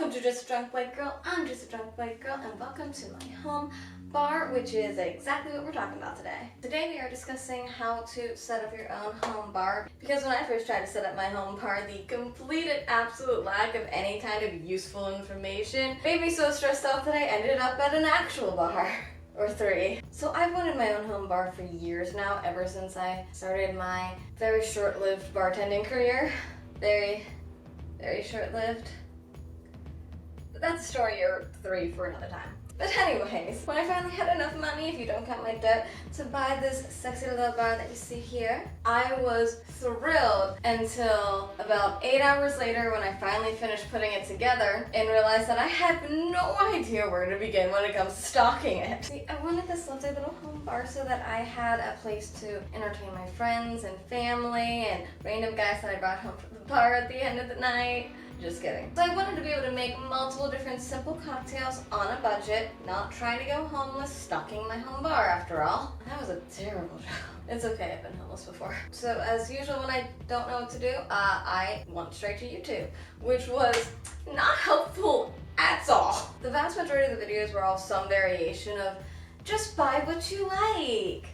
Welcome to Just a Drunk White Girl. I'm Just a Drunk White Girl, and welcome to my home bar, which is exactly what we're talking about today. Today we are discussing how to set up your own home bar, because when I first tried to set up my home bar, the complete and absolute lack of any kind of useful information made me so stressed out that I ended up at an actual bar. Or 3. So I've wanted my own home bar for years now, ever since I started my very short-lived bartending career. Very short-lived. But that's a story or 3 for another time. But anyways, when I finally had enough money, if you don't count my debt, to buy this sexy little bar that you see here, I was thrilled until about 8 hours later when I finally finished putting it together and realized that I had no idea where to begin when it comes to stocking it. See, I wanted this lovely little home bar so that I had a place to entertain my friends and family and random guys that I brought home from the bar at the end of the night. Just kidding. So I wanted to be able to make multiple different simple cocktails on a budget, not trying to go homeless, stocking my home bar after all. That was a terrible job. It's okay, I've been homeless before. So as usual, when I don't know what to do, I went straight to YouTube, which was not helpful at all. The vast majority of the videos were all some variation of just buy what you like.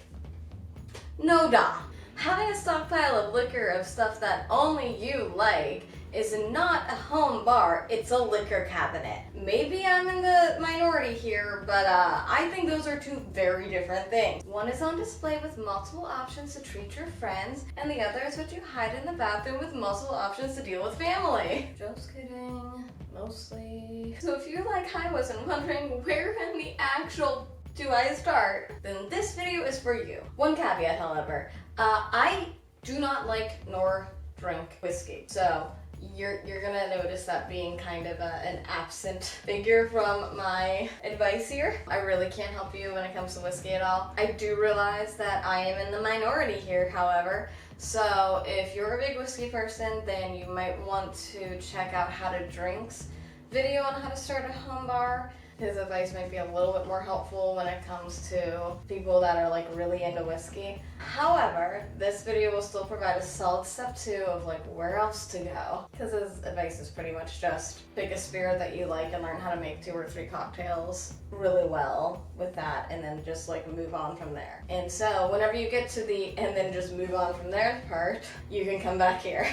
No da. Having a stockpile of liquor of stuff that only you like is not a home bar, it's a liquor cabinet. Maybe I'm in the minority here, but I think those are 2 very different things. One is on display with multiple options to treat your friends, and the other is what you hide in the bathroom with multiple options to deal with family. Just kidding, mostly. So if you're like I was and wondering where in the actual do I start, then this video is for you. One caveat, however, I do not like nor drink whiskey, so you're gonna notice that being kind of an absent figure from my advice here. I really can't help you when it comes to whiskey at all. I do realize that I am in the minority here, however, so if you're a big whiskey person, then you might want to check out How to Drink's video on how to start a home bar. His advice might be a little bit more helpful when it comes to people that are like really into whiskey. However, this video will still provide a solid step 2 of like where else to go. Because his advice is pretty much just pick a spirit that you like and learn how to make 2 or 3 cocktails really well with that, and then just like move on from there. And so whenever you get to the and then just move on from there part, you can come back here.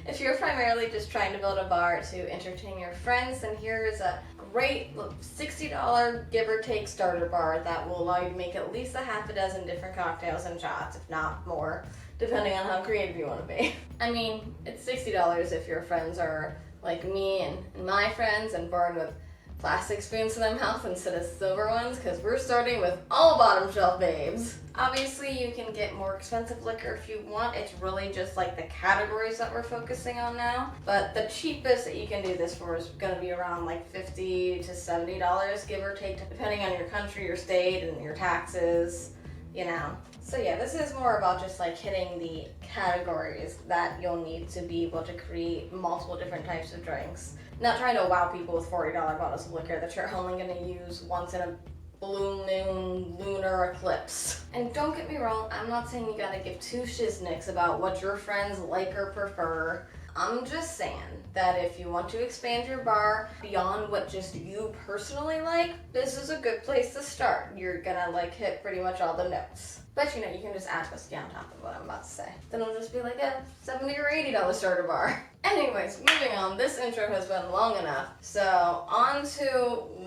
If you're primarily just trying to build a bar to entertain your friends, then here is a great $60 give or take starter bar that will allow you to make at least a half a dozen different cocktails and shots, if not more, depending on how creative you want to be. I mean, it's $60 if your friends are like me and my friends and born with plastic spoons in their mouth instead of silver ones, because we're starting with all bottom shelf babes. Obviously, you can get more expensive liquor if you want. It's really just like the categories that we're focusing on now. But the cheapest that you can do this for is going to be around like $50 to $70, give or take, depending on your country, your state, and your taxes, you know. So yeah, this is more about just like hitting the categories that you'll need to be able to create multiple different types of drinks. Not trying to wow people with $40 bottles of liquor that you're only going to use once in a blue moon lunar eclipse. And don't get me wrong, I'm not saying you gotta give 2 shiznicks about what your friends like or prefer. I'm just saying that if you want to expand your bar beyond what just you personally like, this is a good place to start. You're gonna like hit pretty much all the notes. But you know, you can just add whiskey on top of what I'm about to say. Then it'll just be like a $70 or $80 starter bar. Anyways, moving on, this intro has been long enough. So on to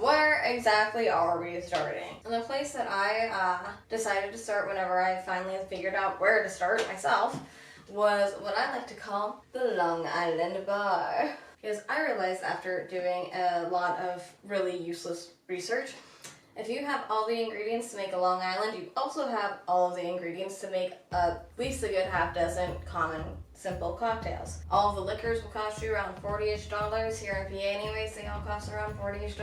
where exactly are we starting? And the place that I decided to start whenever I finally figured out where to start myself was what I like to call the Long Island Bar. Because I realized after doing a lot of really useless research, if you have all the ingredients to make a Long Island, you also have all of the ingredients to make at least a good half dozen common simple cocktails. All of the liquors will cost you around $40-ish. Here in PA anyways, they all cost around $40-ish.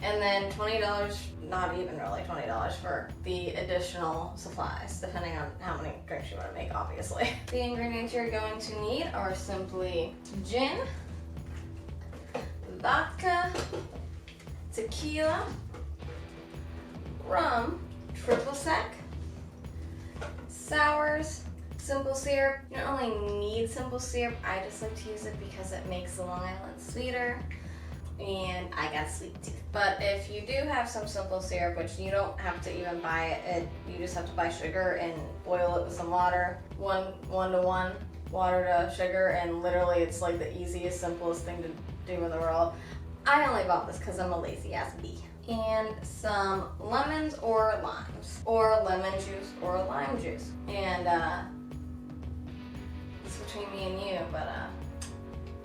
And then $20, not even really $20 for the additional supplies, depending on how many drinks you want to make, obviously. The ingredients you're going to need are simply gin, vodka, tequila, rum, triple sec, sours, simple syrup. You don't only need simple syrup, I just like to use it because it makes the Long Island sweeter. and I got sweet tooth. But if you do have some simple syrup, which you don't have to even buy it, you just have to buy sugar and boil it with some water, one to one, water to sugar, and literally it's like the easiest, simplest thing to do in the world. I only bought this because I'm a lazy ass bee. And some lemons or limes, or lemon juice or lime juice. And it's between me and you, but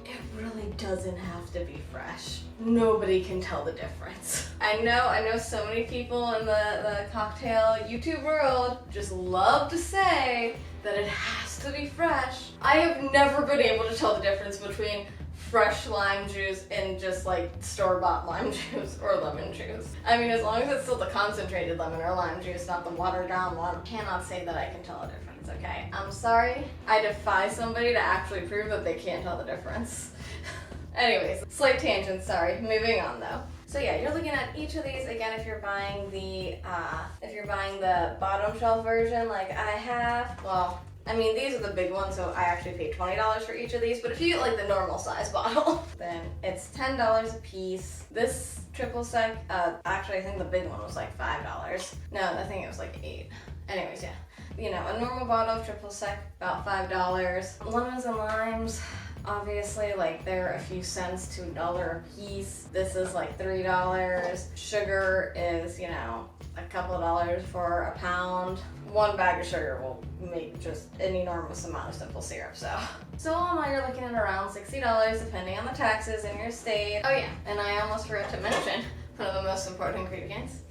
it really doesn't have to be fresh. Nobody can tell the difference. I know so many people in the cocktail YouTube world just love to say that it has to be fresh. I have never been able to tell the difference between fresh lime juice and just like store-bought lime juice or lemon juice. I mean, as long as it's still the concentrated lemon or lime juice, not the watered down one, I cannot say that I can tell a difference, okay? I'm sorry. I defy somebody to actually prove that they can't tell the difference. Anyways, slight tangent, sorry. Moving on though. So yeah, you're looking at each of these. Again, if you're buying the bottom shelf version like I have, well, I mean, these are the big ones, so I actually paid $20 for each of these, but if you get like the normal size bottle, then it's $10 a piece. This triple sec, actually I think the big one was like $5. No, I think it was like $8. Anyways, yeah. You know, a normal bottle of triple sec, about $5. Lemons and limes, obviously, like they're a few cents to $1 a piece. This is like $3. Sugar is, you know, a couple of dollars for a pound. One bag of sugar will make just an enormous amount of simple syrup, so all in all, you're looking at around $60 depending on the taxes in your state. Oh yeah, and I almost forgot to mention one of the most important ingredients,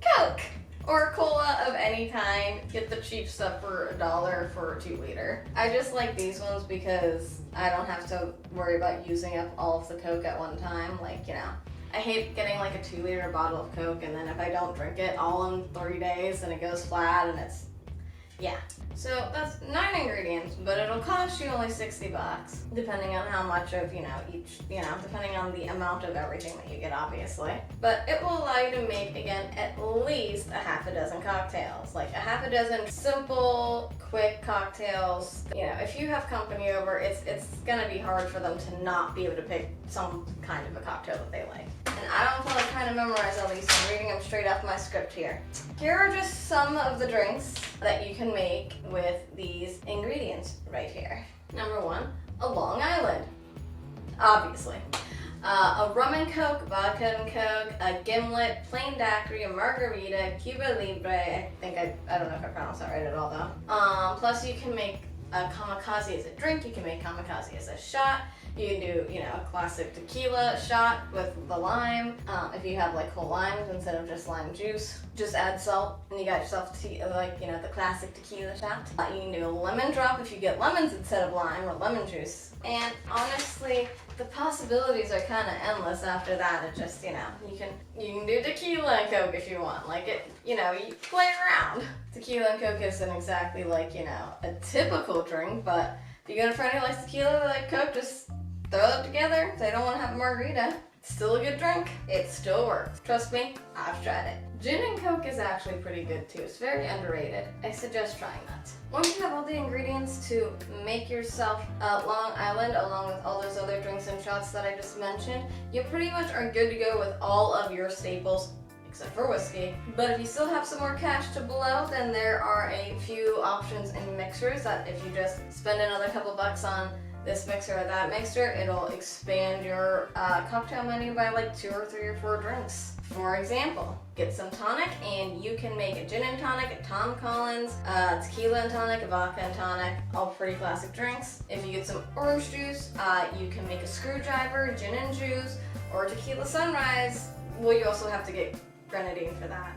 Coke or cola of any kind. Get the cheap stuff for $1 for a 2-liter. I just like these ones because I don't have to worry about using up all of the Coke at one time. Like, you know, I hate getting like a 2-liter bottle of Coke and then if I don't drink it all in 3 days then it goes flat and it's, yeah. So that's 9 ingredients, but it'll cost you only $60, depending on how much of, you know, each, you know, depending on the amount of everything that you get, obviously. But it will allow you to make, again, at least a half a dozen cocktails. Like a half a dozen simple, quick cocktails. You know, if you have company over, it's gonna be hard for them to not be able to pick some kind of a cocktail that they like. And I don't feel like trying to memorize all these, I'm reading them straight off my script here. Here are just some of the drinks that you can make with these ingredients right here. Number 1, a Long Island, obviously. A rum and Coke, vodka and Coke, a gimlet, plain daiquiri, a margarita, Cuba Libre, I don't know if I pronounced that right at all though. Plus you can make a kamikaze as a drink, you can make kamikaze as a shot. You can do, you know, a classic tequila shot with the lime. If you have like whole limes instead of just lime juice, just add salt and you got yourself like, you know, the classic tequila shot. You can do a lemon drop if you get lemons instead of lime or lemon juice. And honestly, the possibilities are kind of endless after that. It just, you know, you can do tequila and Coke if you want. Like it, you know, you play around. Tequila and Coke isn't exactly like, you know, a typical drink, but if you got a friend who likes tequila like Coke, just throw it together. If they don't want to have a margarita, it's still a good drink. It still works. Trust me, I've tried it. Gin and Coke is actually pretty good too. It's very underrated. I suggest trying that. Once you have all the ingredients to make yourself a Long Island along with all those other drinks and shots that I just mentioned, you pretty much are good to go with all of your staples except for whiskey. But if you still have some more cash to blow, then there are a few options in mixers that if you just spend another couple bucks on this mixer or that mixer, it'll expand your cocktail menu by like 2 or 3 or 4 drinks. For example, get some tonic and you can make a gin and tonic, a Tom Collins, tequila and tonic, a vodka and tonic, all pretty classic drinks. If you get some orange juice, you can make a screwdriver, gin and juice, or tequila sunrise. Well, you also have to get grenadine for that.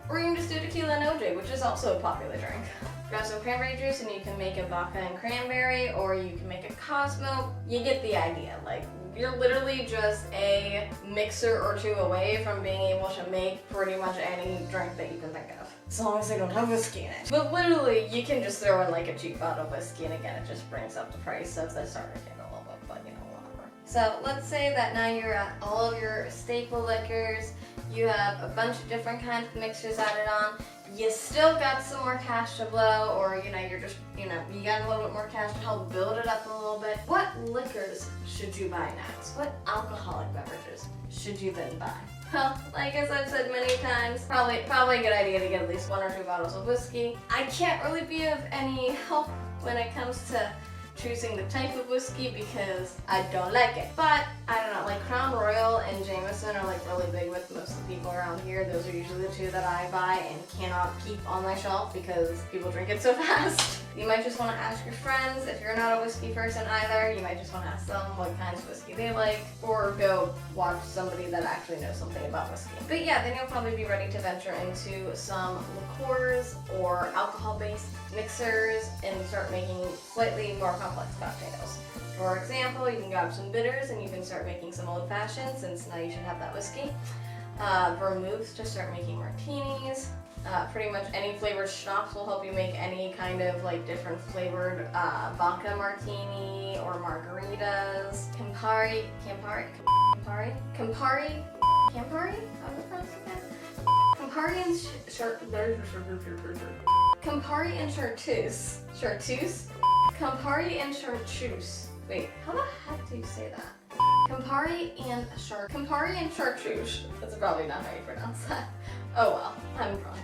Or you can just do tequila and OJ, which is also a popular drink. Grab some cranberry juice and you can make a vodka and cranberry, or you can make a Cosmo. You get the idea. Like, you're literally just a mixer or 2 away from being able to make pretty much any drink that you can think of. As long as they don't have whiskey in it. But literally, you can just throw in like a cheap bottle of whiskey, and again, it just brings up the price of the starter kit a little bit, but you know, whatever. So let's say that now you're at all of your staple liquors, You have a bunch of different kinds of mixers added on. You still got some more cash to blow, or you're just, you got a little bit more cash to help build it up a little bit. What liquors should you buy next? What alcoholic beverages should you then buy? Well, like as I've said many times, probably a good idea to get at least 1 or 2 bottles of whiskey. I can't really be of any help when it comes to choosing the type of whiskey because I don't like it. But I don't know, like Crown Royal and Jameson are like really big with most of the people around here. Those are usually the 2 that I buy and cannot keep on my shelf because people drink it so fast. You might just want to ask your friends if you're not a whiskey person either. You might just want to ask them what kinds of whiskey they like, or go watch somebody that actually knows something about whiskey. But yeah, then you'll probably be ready to venture into some liqueurs or alcohol-based mixers and start making slightly more complex cocktails. For example, you can grab some bitters and you can start making some old-fashioned, since now you should have that whiskey. Vermouths to start making martinis. Pretty much any flavored schnapps will help you make any kind of like different flavored vodka martini or margaritas. Campari, how do you pronounce it again? Campari and chartreuse. Campari and chartreuse. Wait, how the heck do you say that? Campari and chartreuse. That's probably not how you pronounce that. Oh well, I'm drunk.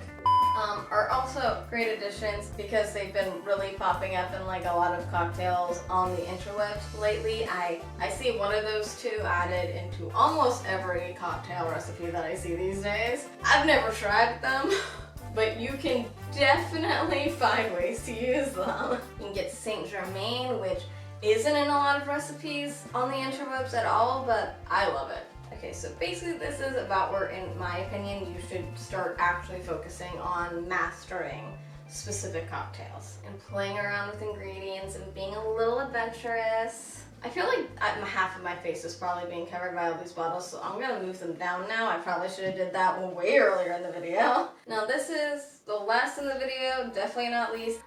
Are also great additions because they've been really popping up in like a lot of cocktails on the interwebs lately. I see one of those 2 added into almost every cocktail recipe that I see these days. I've never tried them, but you can definitely find ways to use them. You can get Saint Germain, which isn't in a lot of recipes on the interwebs at all, but I love it. Okay, so basically this is about where, in my opinion, you should start actually focusing on mastering specific cocktails and playing around with ingredients and being a little adventurous. I feel like half of my face is probably being covered by all these bottles, so I'm gonna move them down now. I probably should have did that one way earlier in the video. Now this is the last in the video, definitely not least,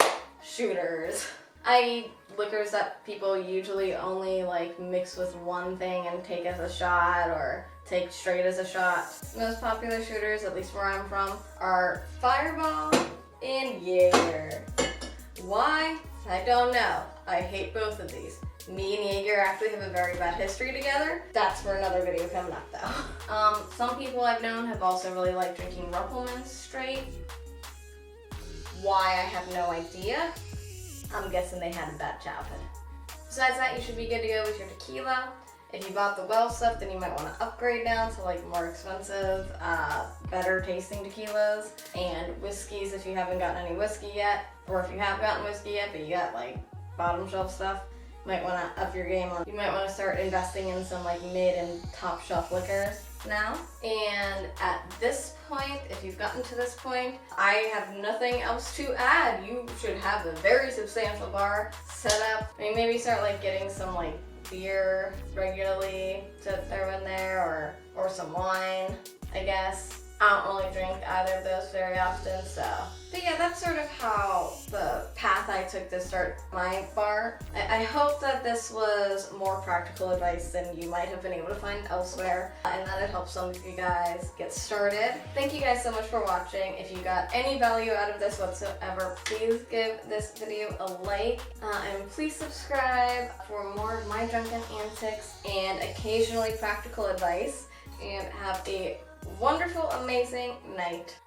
shooters. I.e. liquors that people usually only like mix with one thing and take as a shot or take straight as a shot. Most popular shooters, at least where I'm from, are Fireball and Jaeger. Why? I don't know. I hate both of these. Me and Jaeger actually have a very bad history together. That's for another video coming up though. Some people I've known have also really liked drinking Ruppelmans straight. Why, I have no idea. I'm guessing they had a bad childhood. Besides that, you should be good to go with your tequila. If you bought the well stuff, then you might want to upgrade down to like more expensive, better tasting tequilas. And whiskeys if you haven't gotten any whiskey yet. Or if you have gotten whiskey yet, but you got like bottom shelf stuff, you might want to up your game on. You might want to start investing in some like mid and top shelf liquors now. And at this point, if you've gotten to this point, I have nothing else to add. You should have a very substantial bar set up. I mean, maybe start like getting some like beer regularly to throw in there, or some wine, I guess. I don't really drink either of those very often, so. But yeah, that's sort of how the path I took to start my bar. I hope that this was more practical advice than you might have been able to find elsewhere, and that it helps some of you guys get started. Thank you guys so much for watching. If you got any value out of this whatsoever, please give this video a like, and please subscribe for more of my drunken antics and occasionally practical advice, and have a wonderful, amazing night.